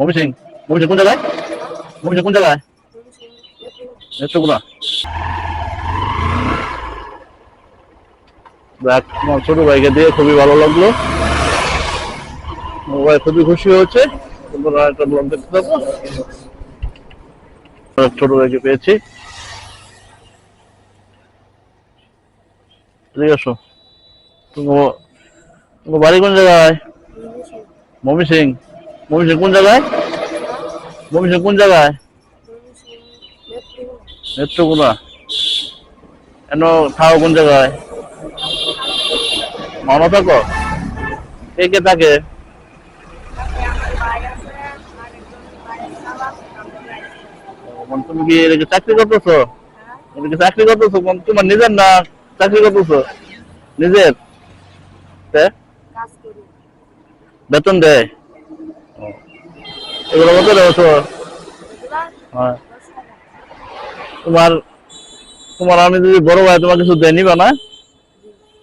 Mummy Singh. Mummy Singh কোন জায়গায়? Mummy Singh কোন জায়গায়? নেত্রকোনা। দেখ, আমার ছোট ভাইকে দিয়ে খুবই ভালো লাগলো। আমার ভাই খুবই খুশি হয়েছে। তোমরা একটা ব্লগ দেখতে পাবো। ছোট ভাইকে পেয়েছি। ঠিক আছে। তোমার তোমার বাড়ি কোন জায়গায়? মমি সিং। মমি সিং কোন জায়গায়? মমি সিং কোন জায়গায়? নেত্রকোনা। কেন থাও কোন জায়গায়? মানো থাকো? কে কে থাকে? তুমি কি এদিকে চাকরি করতেছো? এদিকে চাকরি করতেছো? তোমার নিজের না চাকরি করতেছো? নিজের? বেতন দেয়? এগুলো কত বছর? হ্যাঁ। তোমার তোমার আমি যদি বড় ভাই তোমার কিছু দেয় নিবা না?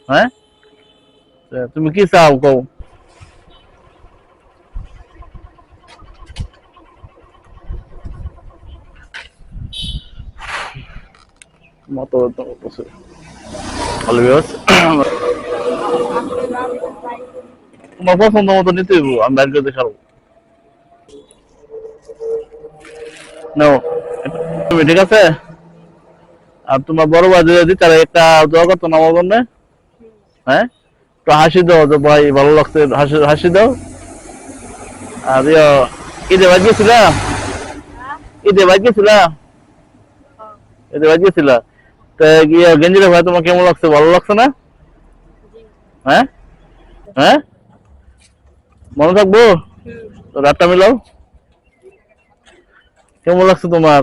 হ্যাঁ, তুমি কি চাও কও? মত তোমার পছন্দ মতো নিতে হইব, আমি বাইরে করে দেখাবো। নাও, তুমি ঠিক আছে। আর তোমার বড় ভাই যদি তারা একটা দোয়া করতো না আমার জন্য। হ্যাঁ, তো হাসি দাও যে ভাই ভালো লাগছে, হাসি হাসি দাও। আর ঈদে বাদ গেছিলা? ঈদে বাদ গেছিলা? ঈদে বাদ গেছিলা? তো গিয়ে গেঞ্জিটা ভাই তোমার কেমন লাগছে, ভালো লাগছে না? হ্যাঁ, হ্যাঁ, মনে থাকবো। তো রাতটা মিলাও। কেমন লাগছে তোমার?